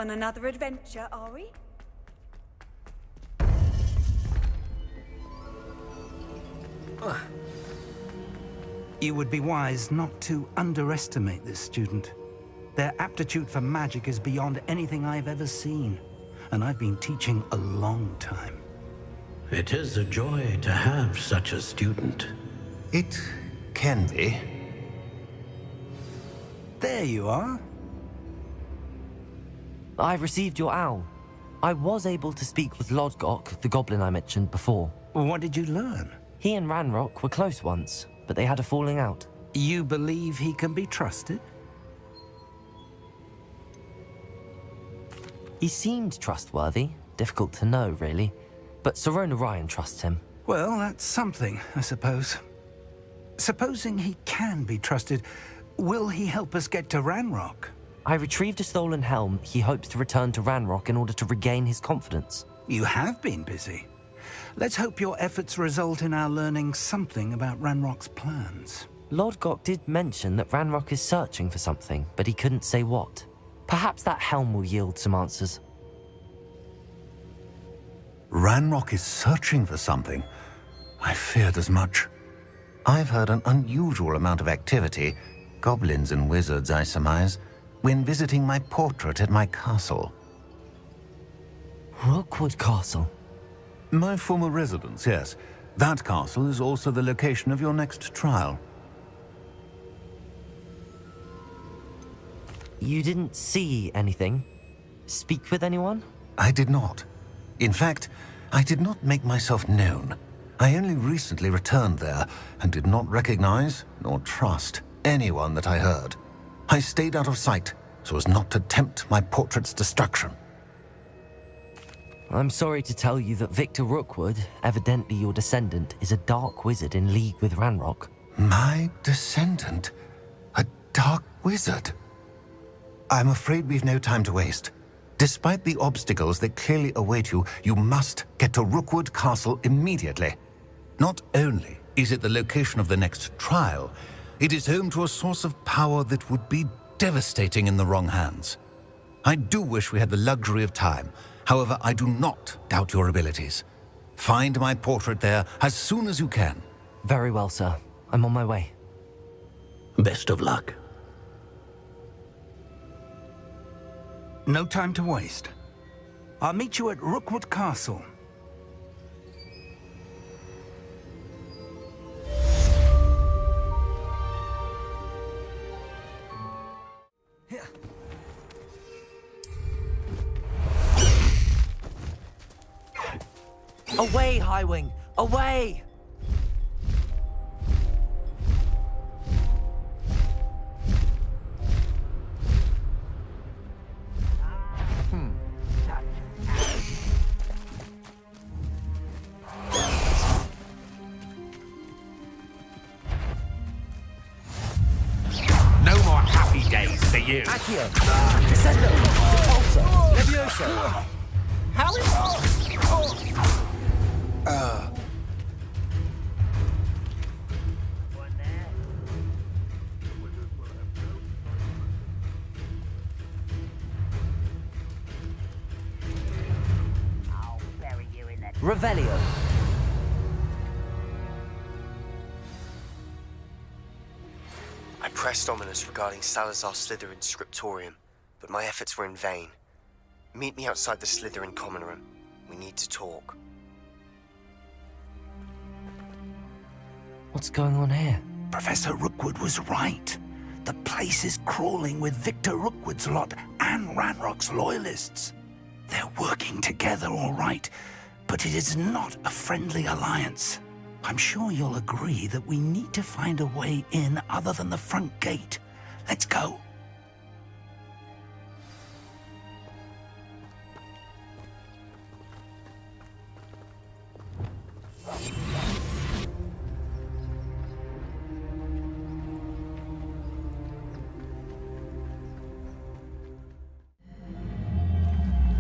on another adventure, are we? You would be wise not to underestimate this student. Their aptitude for magic is beyond anything I've ever seen, and I've been teaching a long time. It is a joy to have such a student. It can be. There you are. I received your owl. I was able to speak with Lodgok, the goblin I mentioned before. What did you learn? He and Ranrock were close once, but they had a falling out. You believe he can be trusted? He seemed trustworthy. Difficult to know, really. But Sirona Ryan trusts him. Well, that's something, I suppose. Supposing he can be trusted, will he help us get to Ranrock? I retrieved a stolen helm. He hopes to return to Ranrock in order to regain his confidence. You have been busy. Let's hope your efforts result in our learning something about Ranrock's plans. Lodgok did mention that Ranrock is searching for something, but he couldn't say what. Perhaps that helm will yield some answers. Ranrock is searching for something. I feared as much. I've heard an unusual amount of activity, goblins and wizards, I surmise, when visiting my portrait at my castle. Rookwood Castle? My former residence, yes. That castle is also the location of your next trial. You didn't see anything? Speak with anyone? I did not. In fact, I did not make myself known. I only recently returned there and did not recognize nor trust anyone that I heard. I stayed out of sight so as not to tempt my portrait's destruction. I'm sorry to tell you that Victor Rookwood, evidently your descendant, is a dark wizard in league with Ranrock. My descendant? A dark wizard? I'm afraid we've no time to waste. Despite the obstacles that clearly await you, you must get to Rookwood Castle immediately. Not only is it the location of the next trial, it is home to a source of power that would be devastating in the wrong hands. I do wish we had the luxury of time. However, I do not doubt your abilities. Find my portrait there as soon as you can. Very well, sir. I'm on my way. Best of luck. No time to waste. I'll meet you at Rookwood Castle. Away, Highwing! Away! No more happy days for you. Accio! Descendo! Repulsor! Levioso! Revelio. I pressed Ominous regarding Salazar Slytherin's scriptorium, but my efforts were in vain. Meet me outside the Slytherin common room. We need to talk. What's going on here? Professor Rookwood was right. The place is crawling with Victor Rookwood's lot and Ranrock's loyalists. They're working together, all right, but it is not a friendly alliance. I'm sure you'll agree that we need to find a way in other than the front gate. Let's go.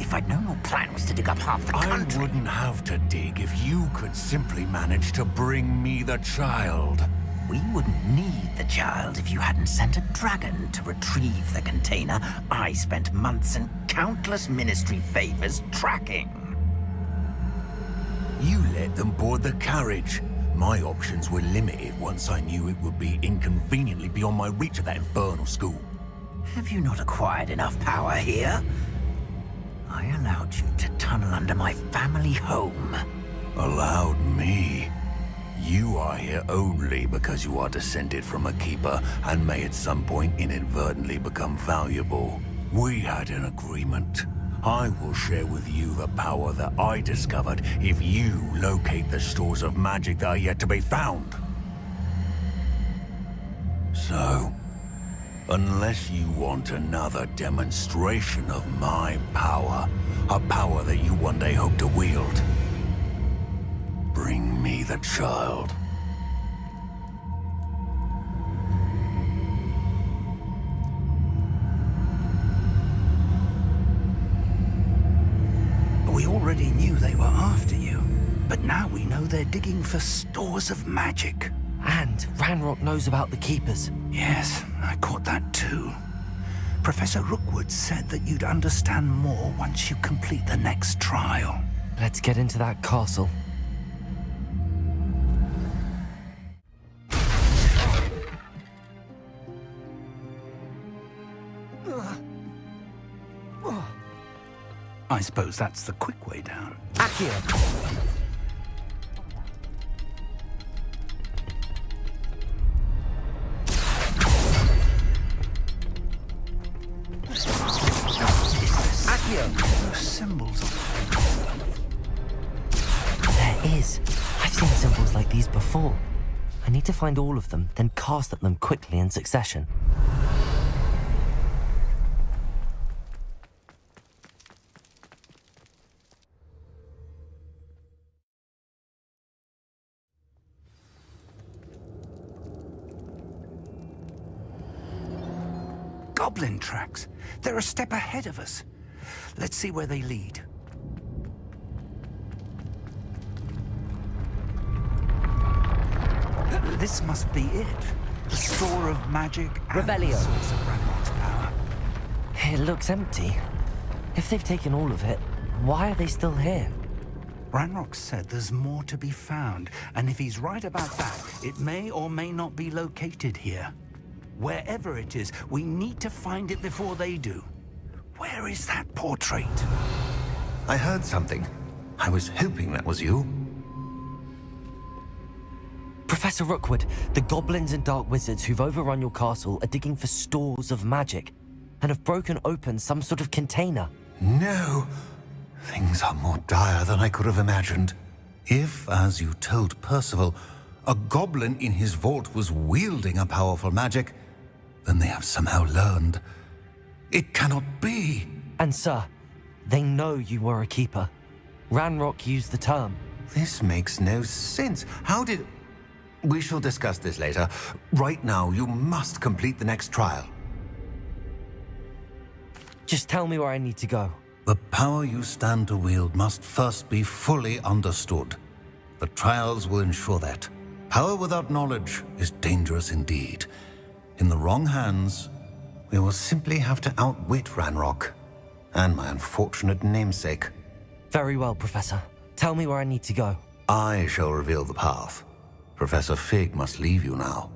If I'd known your plan was to dig up half the country... I wouldn't have to dig if you could simply manage to bring me the child. We wouldn't need the child if you hadn't sent a dragon to retrieve the container I spent months and countless ministry favors tracking. You let them board the carriage. My options were limited once I knew it would be inconveniently beyond my reach at that infernal school. Have you not acquired enough power here? I allowed you to tunnel under my family home. Allowed me? You are here only because you are descended from a keeper and may at some point inadvertently become valuable. We had an agreement. I will share with you the power that I discovered if you locate the stores of magic that are yet to be found. So, unless you want another demonstration of my power, a power that you one day hope to wield, bring me the child. We already knew they were after you, but now we know they're digging for stores of magic. And Ranrock knows about the Keepers. Yes, I caught that too. Professor Rookwood said that you'd understand more once you complete the next trial. Let's get into that castle. I suppose that's the quick way down. Accio! Accio! Symbols. There is. I've seen symbols like these before. I need to find all of them, then cast at them quickly in succession. Goblin tracks. They're a step ahead of us. Let's see where they lead. This must be it. The store of magic and Revelio. the source of Ranrock's power. It looks empty. If they've taken all of it, why are they still here? Ranrock said there's more to be found, and if he's right about that, it may or may not be located here. Wherever it is, we need to find it before they do. Where is that portrait? I heard something. I was hoping that was you. Professor Rookwood, the goblins and dark wizards who've overrun your castle are digging for stores of magic and have broken open some sort of container. No. Things are more dire than I could have imagined. If, as you told Percival, a goblin in his vault was wielding a powerful magic, then they have somehow learned. It cannot be. And sir, they know you were a keeper. Ranrock used the term. This makes no sense. How did... We shall discuss this later. Right now, you must complete the next trial. Just tell me where I need to go. The power you stand to wield must first be fully understood. The trials will ensure that. Power without knowledge is dangerous indeed. In the wrong hands, we will simply have to outwit Ranrock and my unfortunate namesake. Very well, Professor. Tell me where I need to go. I shall reveal the path. Professor Fig must leave you now.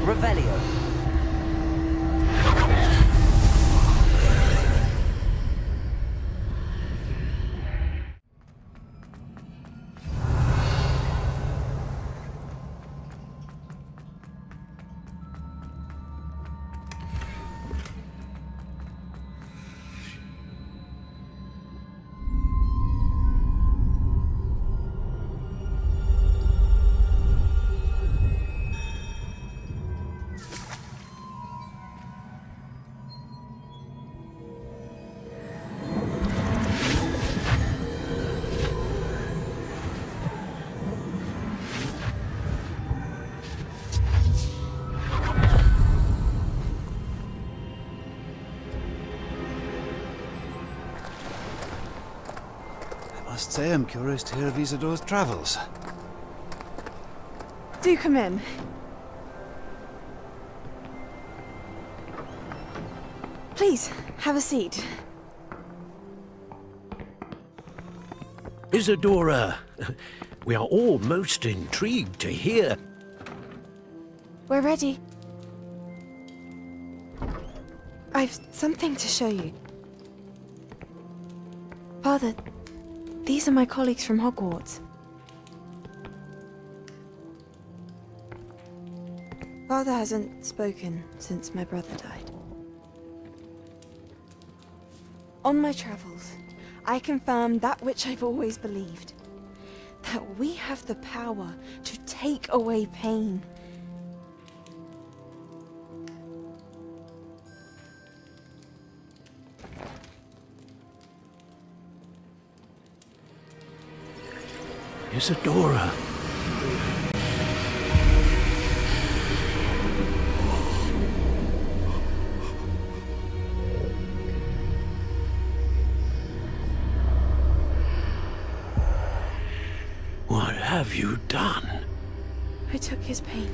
Revelio. Must say I'm curious to hear of Isidore's travels. Do come in. Please, have a seat. Isadora, we are all most intrigued to hear. We're ready. I've something to show you. Father, these are my colleagues from Hogwarts. Father hasn't spoken since my brother died. On my travels, I confirmed that which I've always believed. That we have the power to take away pain. Isadora. What have you done? I took his pain.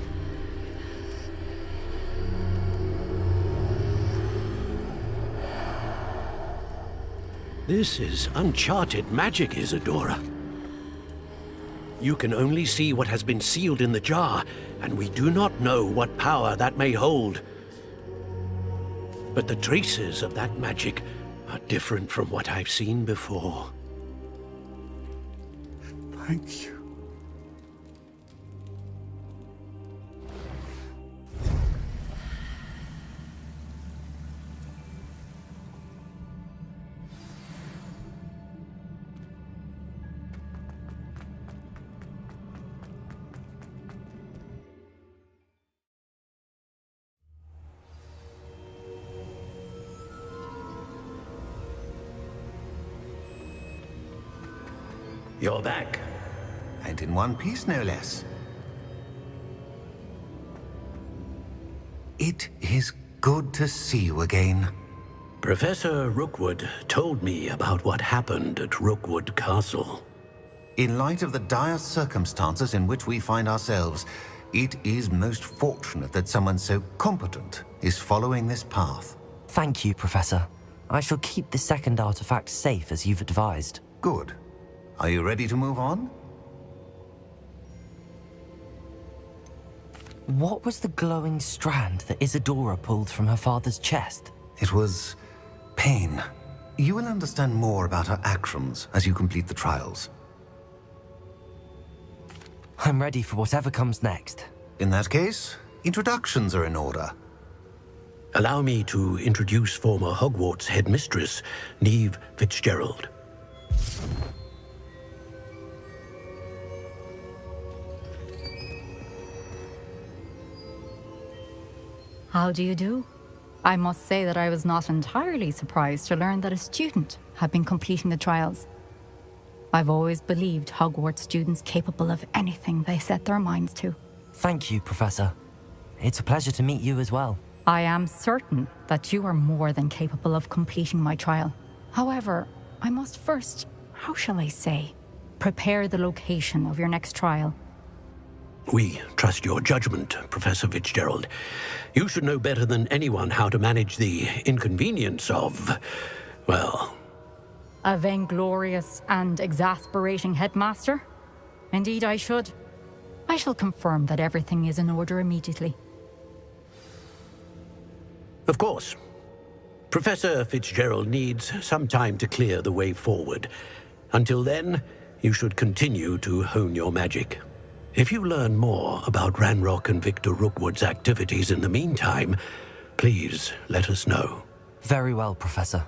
This is uncharted magic, Isadora. You can only see what has been sealed in the jar, and we do not know what power that may hold. But the traces of that magic are different from what I've seen before. Thank you. You're back. And in one piece, no less. It is good to see you again. Professor Rookwood told me about what happened at Rookwood Castle. In light of the dire circumstances in which we find ourselves, it is most fortunate that someone so competent is following this path. Thank you, Professor. I shall keep the second artifact safe as you've advised. Good. Are you ready to move on? What was the glowing strand that Isadora pulled from her father's chest? It was pain. You will understand more about her actions as you complete the trials. I'm ready for whatever comes next. In that case, introductions are in order. Allow me to introduce former Hogwarts headmistress, Neve Fitzgerald. How do you do? I must say that I was not entirely surprised to learn that a student had been completing the trials. I've always believed Hogwarts students capable of anything they set their minds to. Thank you, Professor. It's a pleasure to meet you as well. I am certain that you are more than capable of completing my trial. However, I must first, how shall I say, prepare the location of your next trial. We trust your judgment, Professor Fitzgerald. You should know better than anyone how to manage the inconvenience of, well... A vainglorious and exasperating headmaster? Indeed I should. I shall confirm that everything is in order immediately. Of course. Professor Fitzgerald needs some time to clear the way forward. Until then, you should continue to hone your magic. If you learn more about Ranrock and Victor Rookwood's activities in the meantime, please let us know. Very well, Professor.